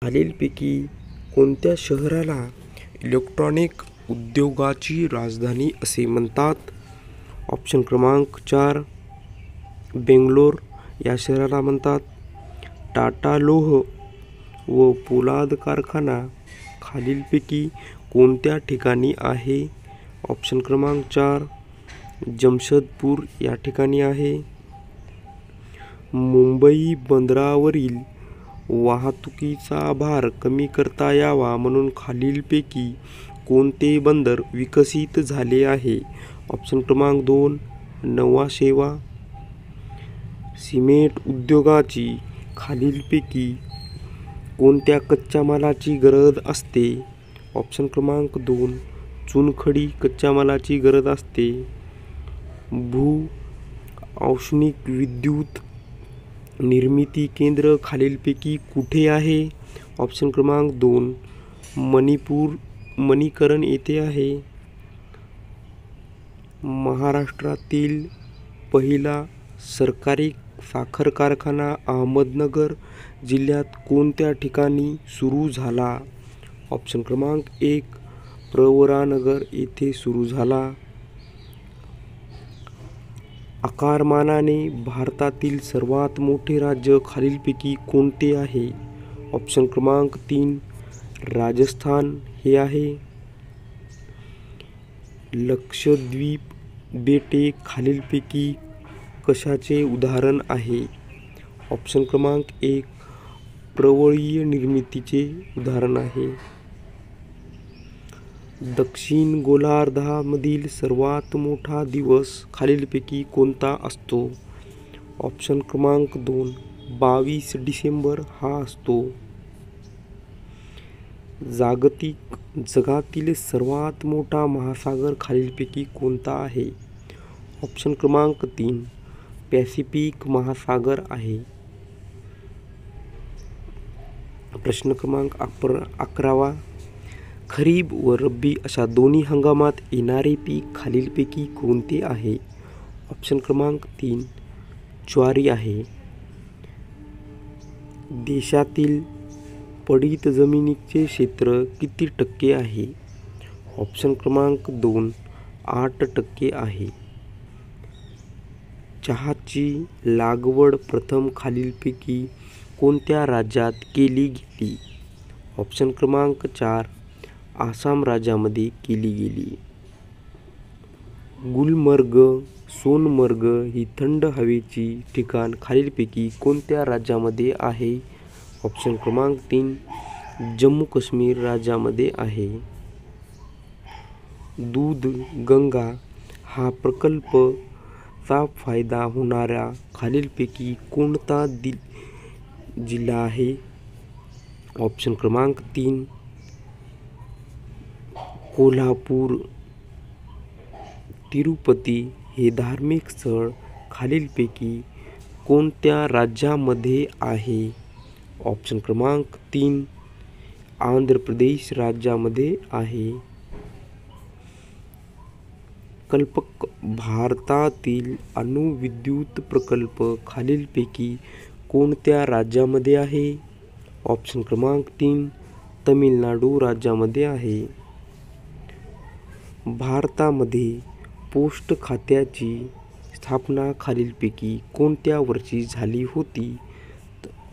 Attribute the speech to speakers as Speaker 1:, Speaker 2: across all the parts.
Speaker 1: खालीलपैकी कोणत्या शहराला इलेक्ट्रॉनिक उद्योगाची राजधानी असे म्हणतात? ऑप्शन क्रमांक 4 बेंगलोर या शहराला म्हणतात. टाटा लोह व पोलाद कारखाना खालीलपैकी कोणत्या ठिकाणी आहे? ऑप्शन क्रमांक 4 जमशेदपूर या ठिकाणी आहे. मुंबई बंदरावरील वाहतुकीचा भार कमी करता यावा म्हणून खालीलपैकी कोणते बंदर विकसित झाले आहे? ऑप्शन क्रमांक 2 नौसेवा. सिमेंट उद्योगाची खालीलपैकी कोणत्या कच्च्या मालाची गरज असते? ऑप्शन क्रमांक 2 चुनखडी कच्च्या मालाची गरज असते. भू औष्णिक विद्युत निर्मिती केंद्र खालीलपैकी कुठे आहे? ऑप्शन क्रमांक 2 मणीकरण येथे आहे. महाराष्ट्रातील पहिला सरकारी साखर कारखाना अहमदनगर जिल्ह्यात कोणत्या ठिकाणी सुरू झाला? ऑप्शन क्रमांक 1 प्रवरानगर येथे सुरू झाला. आकारमानाने भारतातील सर्वात मोठे राज्य खालीलपैकी कोणते आहे? ऑप्शन क्रमांक 3 राजस्थान हे आहे. लक्षद्वीप बेटे खालीलपैकी कशाचे उदाहरण आहे? ऑप्शन क्रमांक 1 प्रवळीय निर्मितीचे उदाहरण आहे. दक्षिण गोलार्धामधील सर्वात मोठा दिवस खालीलपैकी कोणता असतो? ऑप्शन क्रमांक 2 22 डिसेंबर हा असतो. जगातील सर्वात मोठा महासागर खालीलपैकी कोणता आहे? ऑप्शन क्रमांक 3 पॅसिफिक महासागर आहे. प्रश्न क्रमांक 11 खरीप व रब्बी अशा दोन्ही हंगामात येणारे पीक खालीलपैकी कोणते आहे? ऑप्शन क्रमांक 3 ज्वारी आहे. देशातील पडीत जमिनीचे क्षेत्र किती टक्के आहे? ऑप्शन क्रमांक 2 8% आहे. चहाची लागवड प्रथम खालीलपैकी कोणत्या राज्यात केली गेली? ऑप्शन क्रमांक 4 आसाम राज्यामध्ये केली गेली. गुलमर्ग सोनमर्ग ही थंड हवेची ठिकाण खालीलपैकी कोणत्या राज्यामध्ये आहे? ऑप्शन क्रमांक 3 जम्मू काश्मीर राज्यामध्ये आहे. दूध गंगा हा प्रकल्प चा फायदा होणारा खालीलपैकी कोणता जिल्हा आहे? ऑप्शन क्रमांक 3 कोल्हापूर. तिरुपती हे धार्मिक स्थळ खालीलपैकी कोणत्या राज्यामध्ये आहे? ऑप्शन क्रमांक 3 आंध्र प्रदेश राज्यामध्ये आहे. कल्पक भारतातील अणुविद्युत प्रकल्प खालीलपैकी कोणत्या राज्यामध्ये आहे? ऑप्शन क्रमांक 3 तमिळनाडू राज्यामध्ये आहे. भारतामध्ये पोस्ट खात्याची स्थापना खालीलपैकी कोणत्या वर्षी झाली होती?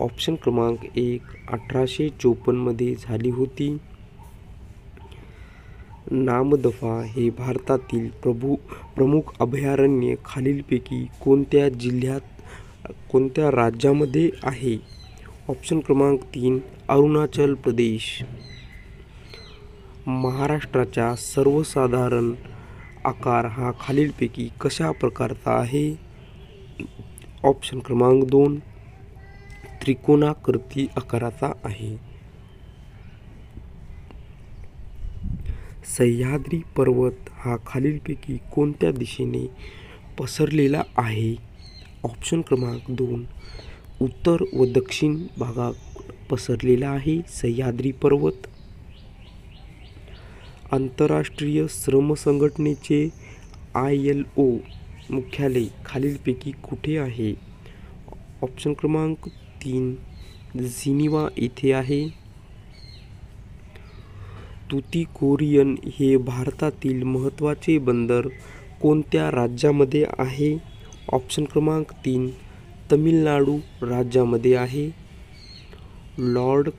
Speaker 1: ऑप्शन क्रमांक 1 1854 मध्ये झाली होती. नामदफा हे भारतातील प्रमुख अभयारण्य खालीलपैकी कोणत्या राज्यामध्ये आहे? ऑप्शन क्रमांक 3 अरुणाचल प्रदेश. महाराष्ट्राचा सर्वसाधारण आकार हा खालीलपैकी कशा प्रकारचा आहे? ऑप्शन क्रमांक 2 त्रिकोणाकृती आकाराचा आहे. सह्याद्री पर्वत हा खालीलपैकी कोणत्या दिशेने पसरलेला आहे? ऑप्शन क्रमांक 2 उत्तर व दक्षिण भागात पसरलेला आहे सह्याद्री पर्वत. आंतरराष्ट्रीय श्रम संघटनेचे ILO मुख्यालय खालीलपैकी कुठे आहे? ऑप्शन क्रमांक 3 जिनिव्हा येथे आहे. तुतीकोरिन हे भारतातील महत्त्वाचे बंदर कोणत्या राज्यामध्ये आहे? ऑप्शन क्रमांक 3 तमिळनाडू राज्यामध्ये आहे. लॉर्ड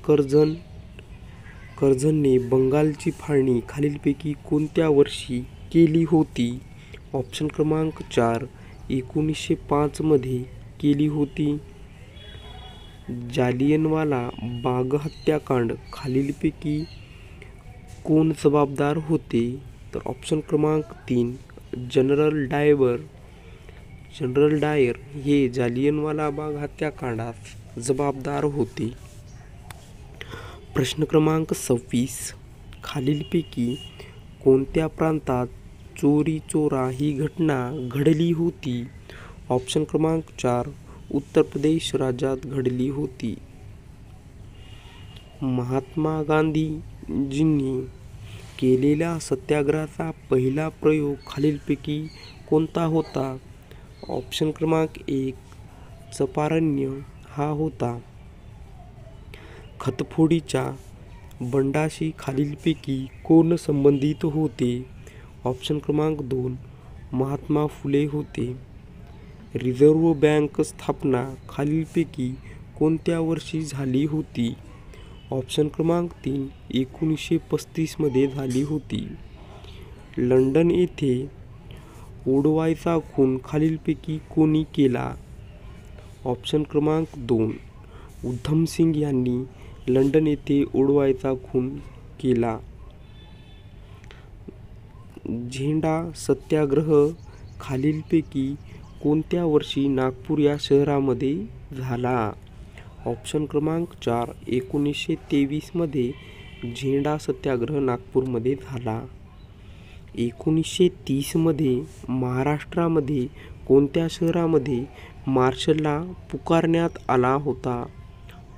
Speaker 1: कर्झनने बंगालची फाळणी खालीलपैकी कोणत्या वर्षी केली होती? ऑप्शन क्रमांक 4 1905 मध्ये केली होती. जालियनवाला बाग हत्याकांड खालीलपैकी कोण जबाबदार होते? तर ऑप्शन क्रमांक 3 जनरल डायर हे जालियनवाला बाग हत्याकांडास जबाबदार होते. प्रश्न क्रमांक 26 खालीलपैकी कोणत्या प्रांतात चोरी चोरा ही घटना घडली होती? ऑप्शन क्रमांक 4 उत्तर प्रदेश राज्यात घडली होती. महात्मा गांधीजींनी केलेल्या सत्याग्रहाचा पहिला प्रयोग खालीलपैकी कोणता होता? ऑप्शन क्रमांक 1 चंपारण्य हा होता. खतफोडीच्या बंडाशी खालीलपैकी कोण संबंधित होते? ऑप्शन क्रमांक 2 महात्मा फुले होते. रिझर्व्ह बँक स्थापना खालीलपैकी कोणत्या वर्षी झाली होती? ऑप्शन क्रमांक 3 1935 मध्ये झाली होती. लंडन येथे ओडवायचा खून खालीलपैकी कोणी केला? ऑप्शन क्रमांक 2 उधम सिंग यांनी लंडन येथे ओडवायचा खून केला. झेंडा सत्याग्रह खालीलपैकी कोणत्या वर्षी नागपूर या शहरामध्ये झाला? ऑप्शन क्रमांक 4 1923 मध्ये झेंडा सत्याग्रह नागपूरमध्ये झाला. 1930 मध्ये महाराष्ट्रामध्ये कोणत्या शहरामध्ये मार्शलला पुकारण्यात आला होता?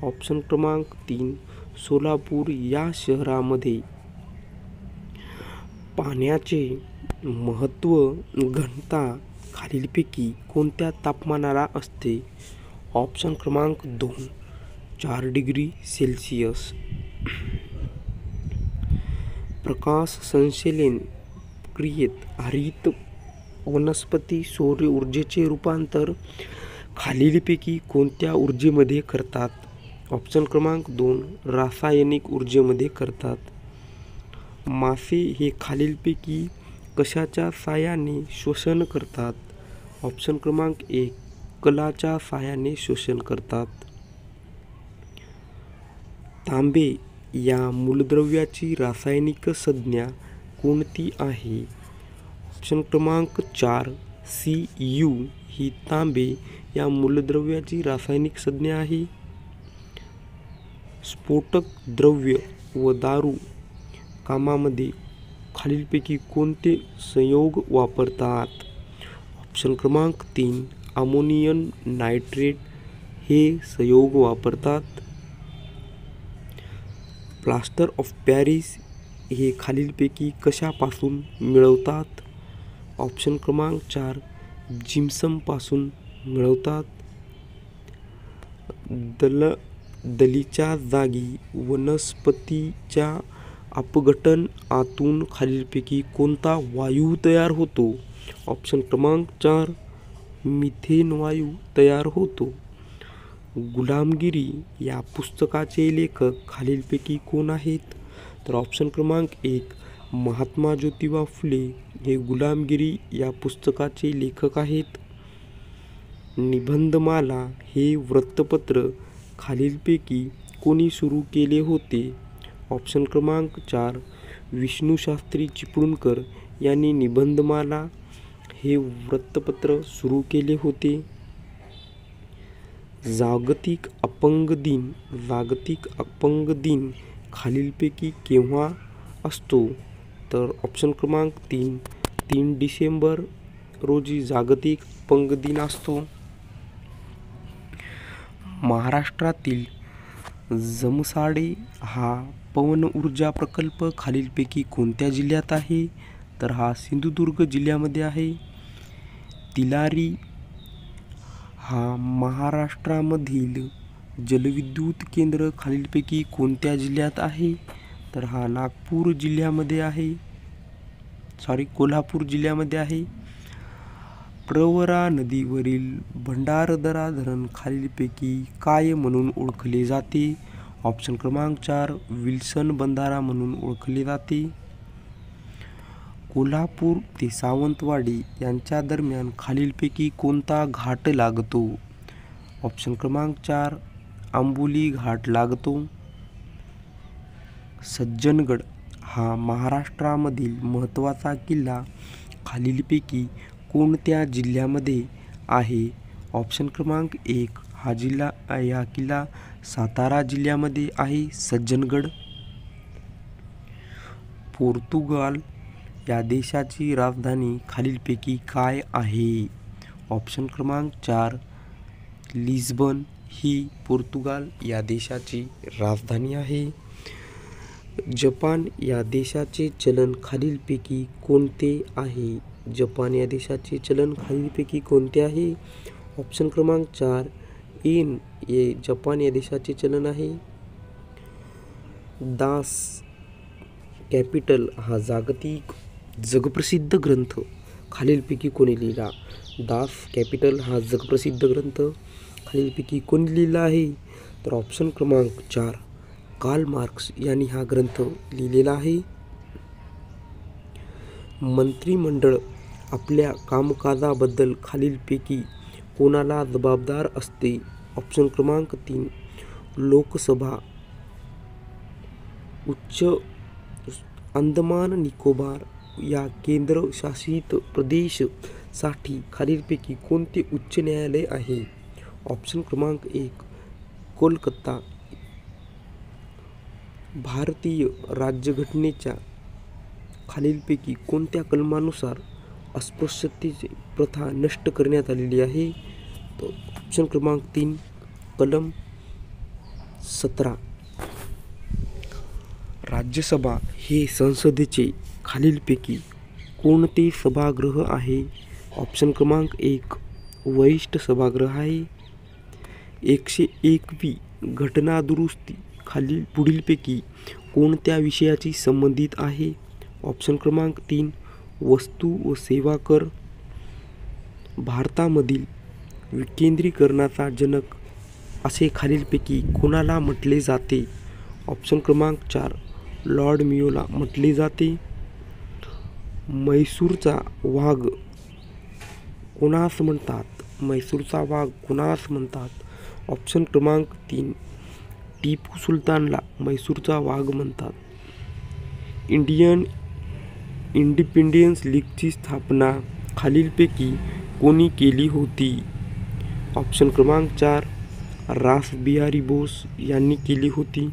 Speaker 1: ऑप्शन क्रमांक 3 सोलापूर या शहरामध्ये. पाण्याचे महत्त्व घनता खालीलपैकी कोणत्या तापमानाला असते? ऑप्शन क्रमांक 2 4 डिग्री सेल्सिअस. प्रकाश संश्लेषण क्रियेत हरित वनस्पती सौर ऊर्जेचे रूपांतर खालीलपैकी कोणत्या ऊर्जेमध्ये करतात? ऑप्शन क्रमांक 2 रासायनिक ऊर्जेमध्ये करतात. मासे हे खालीलपैकी कशाच्या साहाय्याने श्वसन करतात? ऑप्शन क्रमांक 1 कलाच्या साहाय्याने श्वसन करतात. तांबे या मूलद्रव्याची रासायनिक संज्ञा कोणती आहे? ऑप्शन क्रमांक 4 Cu ही तांबे या मूलद्रव्याची रासायनिक संज्ञा आहे. स्फोटक द्रव्य व दारू कामामध्ये खालीलपैकी कोणते संयोग वापरतात? ऑप्शन क्रमांक 3 अमोनियम नायट्रेट हे संयोग वापरतात. प्लास्टर ऑफ पॅरिस हे खालीलपैकी कशापासून मिळवतात? ऑप्शन क्रमांक 4 जिप्समपासून मिळवतात. दलीच्या जागी वनस्पतीच्या अपघटन आतून खालीलपैकी कोणता वायू तयार होतो? ऑप्शन क्रमांक 4 मिथेन वायू तयार होतो. गुलामगिरी या पुस्तकाचे लेखक खालीलपैकी कोण आहेत? तर ऑप्शन क्रमांक 1 महात्मा ज्योतिबा फुले हे गुलामगिरी या पुस्तकाचे लेखक आहेत. निबंधमाला हे वृत्तपत्र खालीलपैकी कोणी सुरू केले होते? ऑप्शन क्रमांक 4 विष्णूशास्त्री चिपळूणकर यांनी निबंधमाला हे वृत्तपत्र सुरू केले होते. जागतिक अपंग दिन खालीलपैकी केव्हा असतो? तर ऑप्शन क्रमांक 3 डिसेंबर रोजी जागतिक अपंग दिन असतो. महाराष्ट्रातील जमसाडे हा पवन ऊर्जा प्रकल्प खालीलपैकी कोणत्या जिल्ह्यात आहे? तर हा सिंधुदुर्ग जिल्ह्यामध्ये आहे. तिलारी हा महाराष्ट्रामधील जलविद्युत केंद्र खालीलपैकी कोणत्या जिल्ह्यात आहे? तर हा नागपूर जिल्ह्यामध्ये आहे, कोल्हापूर जिल्ह्यामध्ये आहे. प्रवरा नदीवरील भंडारदरा धरण खालीलपैकी काय म्हणून ओळखले जाते? ऑप्शन क्रमांक 4 विल्सन बंधारा म्हणून ओळखले जाते. कोल्हापूर ते सावंतवाडी यांच्या दरम्यान खालीलपैकी कोणता घाट लागतो? ऑप्शन क्रमांक 4 आंबोली घाट लागतो. सज्जनगड हा महाराष्ट्रामधील महत्त्वाचा किल्ला खालीलपैकी कोणत्या जिल्ह्यामध्ये आहे? ऑप्शन क्रमांक 1 हा किल्ला सातारा जिल्ह्यामध्ये आहे. सज्जनगड. पोर्तुगाल या देशाची राजधानी खालीलपैकी काय आहे? ऑप्शन क्रमांक 4 लिस्बन ही पोर्तुगाल या देशाची राजधानी आहे. जपान या देशाचे चलन खालीलपैकी कोणते आहे? जपान या देशाचे चलन खालीलपैकी कोणते आहे? ऑप्शन क्रमांक 4 येन हे जपान या देशाचे चलन आहे. दास कॅपिटल हा जागतिक जगप्रसिद्ध ग्रंथ खालीलपैकी कोणी लिहिला? दास कॅपिटल हा जगप्रसिद्ध ग्रंथ खालीलपैकी कोणी लिहिला आहे? तर ऑप्शन क्रमांक 4 कार्ल मार्क्स यांनी हा ग्रंथ लिहिलेला आहे. मंत्रिमंडळ आपल्या कामकाजाबद्दल खालीलपैकी कोणाला जबाबदार असते? ऑप्शन क्रमांक 3 लोकसभा. उच्च अंदमान निकोबार या केंद्रशासित प्रदेशसाठी खालीलपैकी कोणते उच्च न्यायालय आहे? ऑप्शन क्रमांक 1 कोलकाता. भारतीय राज्यघटनेच्या खालीलपैकी कोणत्या कलमानुसार अस्पृश्यतेची प्रथा नष्ट करण्यात आलेली आहे? तर ऑप्शन क्रमांक 3 कलम 17. राज्यसभा हे संसदेचे खालीलपैकी कोणते सभागृह आहे? ऑप्शन क्रमांक 1 वरिष्ठ सभागृह आहे. 101वी घटना दुरुस्ती पुढीलपैकी कोणत्या विषयाशी संबंधित आहे? ऑप्शन क्रमांक 3 वस्तू व सेवा कर. भारतामधील विकेंद्रीकरणाचा जनक असे खालीलपैकी कोणाला म्हटले जाते? ऑप्शन क्रमांक 4 लॉर्ड मेयोला म्हटले जाते. म्हैसूरचा वाघ कोणास म्हणतात? म्हैसूरचा वाघ कोणास म्हणतात? ऑप्शन क्रमांक 3 टिपू सुलतानला म्हैसूरचा वाघ म्हणतात. इंडियन इंडिपेंडन्स लीगची स्थापना खालीलपैकी कोणी केली होती? ऑप्शन क्रमांक 4 रासबिहारी बोस यांनी केली होती.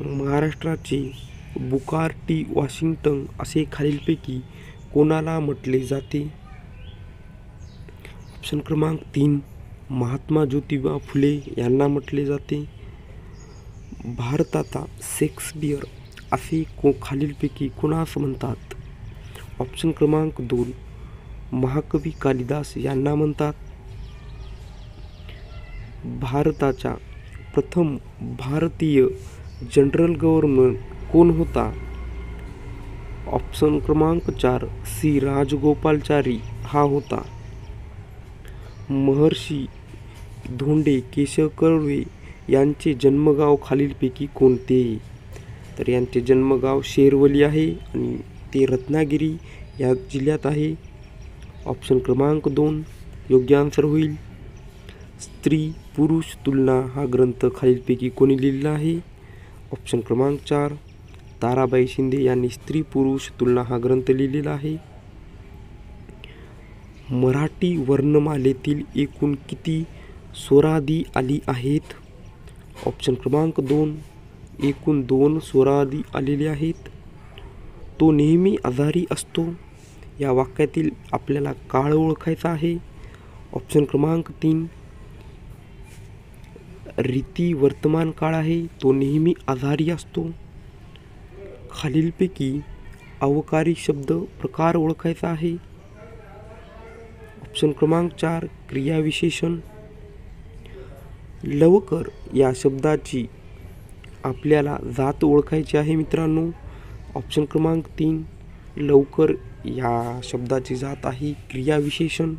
Speaker 1: महाराष्ट्राचे बुकार टी वॉशिंग्टन असे खालीलपैकी कोणाला म्हटले जाते? ऑप्शन क्रमांक 3 महात्मा ज्योतिबा फुले यांना म्हटले जाते. भारताचा शेक्सपियर असे खालीलपैकी कोणास म्हणतात? ऑप्शन क्रमांक 2 महाकवी कालिदास यांना म्हणतात. भारताचा प्रथम भारतीय जनरल गव्हर्नर कोण होता? ऑप्शन क्रमांक 4 सी राजगोपालाचारी हा होता. महर्षी धोंडे केशव कर्वे यांचे जन्मगाव खालीलपैकी कोणते? तर यांचे जन्मगाव शेरवली आहे आणि ते रत्नागिरी या जिल्ह्यात आहे. ऑप्शन क्रमांक 2 योग्य आन्सर होईल. स्त्री पुरुष तुलना हा ग्रंथ खालीलपैकी कोणी लिहिला आहे? ऑप्शन क्रमांक 4 ताराबाई शिंदे यांनी स्त्री पुरुष तुलना हा ग्रंथ लिहिलेला आहे. मराठी वर्णमालेतील एकूण किती स्वरादी आली आहेत? ऑप्शन क्रमांक 2 एकूण 2 स्वरादी आलेले आहेत. तो नेहमी आजारी असतो या वाक्यातील आपल्याला काळ ओळखायचा आहे. ऑप्शन क्रमांक 3 रीती वर्तमान काळ आहे, तो नेहमी आजारी असतो. खालीलपैकी अवकारी शब्द प्रकार ओळखायचा आहे. ऑप्शन क्रमांक 4 क्रियाविशेषण. लवकर या शब्दाची आपल्याला जात ओळखायची आहे मित्रांनो. ऑप्शन क्रमांक 3 लवकर या शब्दाची जात आहे क्रियाविशेषण.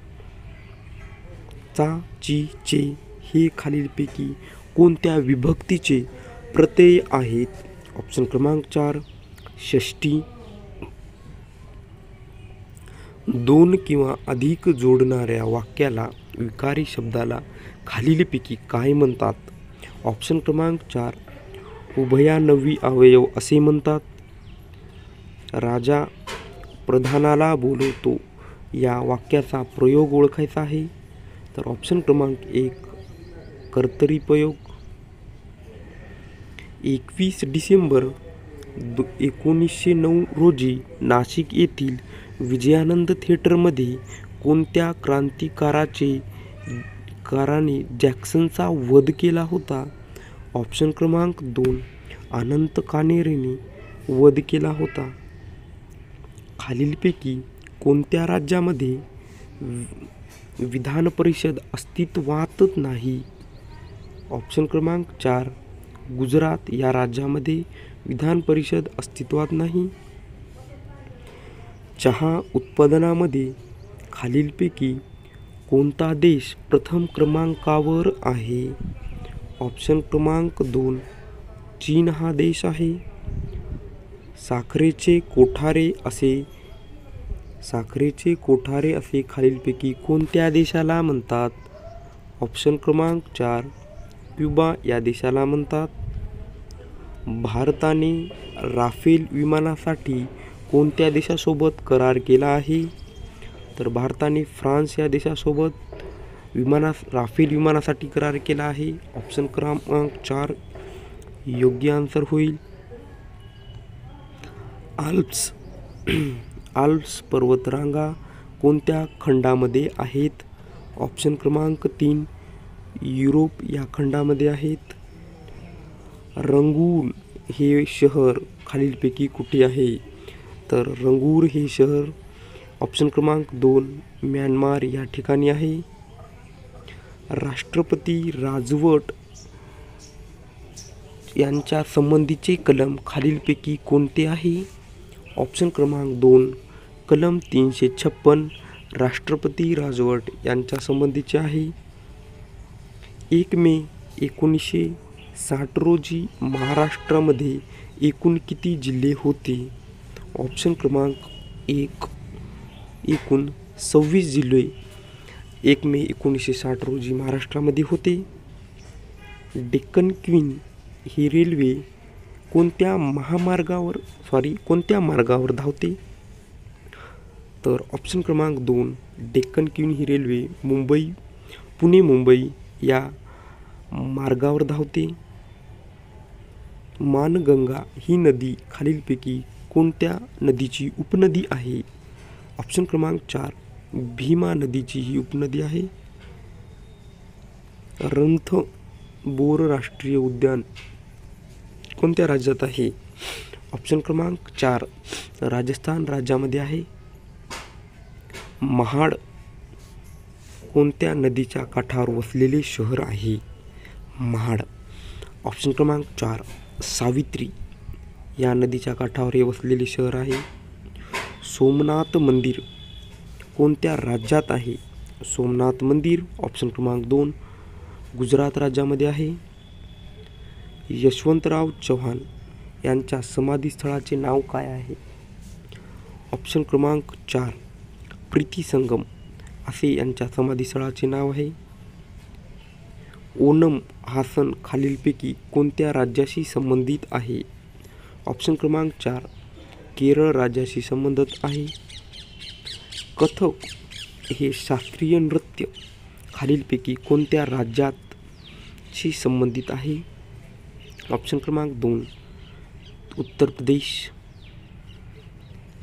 Speaker 1: चा, ची, चे हे खालीलपैकी कोणत्या विभक्तीचे प्रत्यय आहेत? ऑप्शन क्रमांक 4 षष्टी. 2 किंवा अधिक जोडणाऱ्या वाक्याला विकारी शब्दाला खालीलपैकी काय म्हणतात? ऑप्शन क्रमांक 4 उभयान्वयी अवयव असे म्हणतात. राजा प्रधानाला बोलवतो या वाक्याचा प्रयोग ओळखायचा आहे. तर ऑप्शन क्रमांक 1 कर्तरीप्रयोग. 21 डिसेंबर 1909 रोजी नाशिक येथील विजयानंद थिएटरमध्ये कोणत्या क्रांतिकारकाने जॅक्सनचा वध केला होता? ऑप्शन क्रमांक 2 अनंत कानेरीने वध केला होता. खालीलपैकी कोणत्या राज्यामध्ये विधान परिषद अस्तित्वातच नाही? ऑप्शन क्रमांक 4 गुजरात या राज्यामध्ये विधान परिषद अस्तित्वात नाही. चहा उत्पादनामध्ये खालीलपैकी कोणता देश प्रथम क्रमांकावर आहे? ऑप्शन क्रमांक 2 चीन हा देश आहे. साखरेचे कोठारे असे खालीलपैकी कोणत्या देशाला म्हणतात? ऑप्शन क्रमांक 4 क्युबा या देशाला म्हणतात. भारताने राफेल विमानासाठी कोणत्या देशासोबत करार केला आहे? तर भारताने फ्रान्स या देशासोबत राफेल विमानासाठी करार केला आहे. ऑप्शन क्रमांक 4 योग्य आन्सर होईल. आल्प्स पर्वतरांगा कोणत्या खंडामध्ये आहेत? ऑप्शन क्रमांक 3 युरोप या खंडामध्ये आहेत. रंगून हे शहर खालीलपैकी कुठे आहे? तर रंगूर हे शहर ऑप्शन क्रमांक 2 म्यानमार या ठिकाणी आहे. राष्ट्रपती राजवट यांच्या संबंधीचे कलम खालीलपैकी कोणते आहे? ऑप्शन क्रमांक 2 कलम 356 राष्ट्रपती राजवट यांच्या संबंधीचे आहे. 1 मे 1960 रोजी महाराष्ट्रामध्ये एकूण किती जिल्हे होते? ऑप्शन क्रमांक 1 एकूण 26 जिल्हे 1 मे 1960 रोजी महाराष्ट्रामध्ये होते. डेक्कन क्वीन ही रेल्वे कोणत्या मार्गावर धावते? तर ऑप्शन क्रमांक 2 डेक्कन क्वीन ही रेल्वे पुणे मुंबई या मार्गावर धावते. मानगंगा ही नदी खालीलपैकी कोणत्या नदीची उपनदी आहे? ऑप्शन क्रमांक 4 भीमा नदीची ही उपनदी आहे. रणथंबोर राष्ट्रीय उद्यान कोणत्या राज्यात आहे? ऑप्शन क्रमांक 4 राजस्थान राज्यामध्ये आहे. महाड कोणत्या नदीच्या काठावर वसलेले शहर आहे? महाड. ऑप्शन क्रमांक 4 सावित्री या नदीच्या काठावर हे वसलेले शहर आहे. सोमनाथ मंदिर कोणत्या राज्यात आहे? सोमनाथ मंदिर ऑप्शन क्रमांक 2 गुजरात राज्यामध्ये आहे. यशवंतराव चव्हाण यांच्या समाधीस्थळाचे नाव काय आहे? ऑप्शन क्रमांक 4 प्रीती संगम असे यांच्या समाधीस्थळाचे नाव आहे. ओणम हा सण खालीलपैकी कोणत्या राज्याशी संबंधित आहे? ऑप्शन क्रमांक 4 केरळ राज्याशी संबंधित आहे. कथक हे शास्त्रीय नृत्य खालीलपैकी कोणत्या राज्याशी संबंधित आहे? ऑप्शन क्रमांक 2 उत्तर प्रदेश.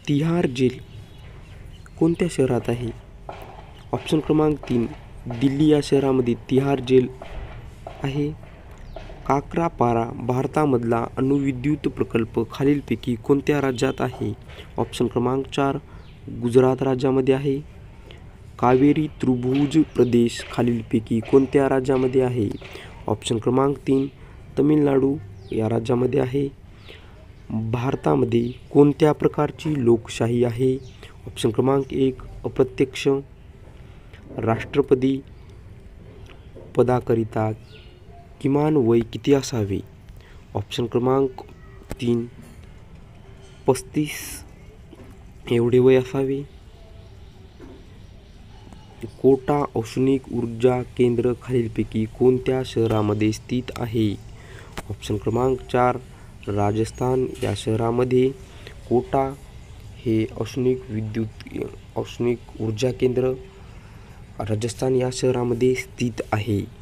Speaker 1: तिहार जेल कोणत्या शहरात आहे? ऑप्शन क्रमांक 3 दिल्ली या शहरामध्ये तिहार जेल आहे. काकरापारा भारतामधला अणुविद्युत प्रकल्प खालीलपैकी कोणत्या राज्यात आहे? ऑप्शन क्रमांक 4 गुजरात राज्यामध्ये आहे. कावेरी त्रिभुज प्रदेश खालीलपैकी कोणत्या राज्यामध्ये आहे? ऑप्शन क्रमांक 3 तमिळनाडू या राज्यामध्ये आहे. भारतामध्ये कोणत्या प्रकारची लोकशाही आहे? ऑप्शन क्रमांक 1 अप्रत्यक्ष. राष्ट्रपती पदाकरिता किमान वय किती असावे? ऑप्शन क्रमांक 3 35 एवढे वय असावे. कोटा औष्णिक ऊर्जा केंद्र खालीलपैकी कोणत्या शहरामध्ये स्थित आहे? ऑप्शन क्रमांक 4 राजस्थान या शहरामध्ये कोटा हे औष्णिक ऊर्जा केंद्र राजस्थान या शहरामध्ये स्थित आहे.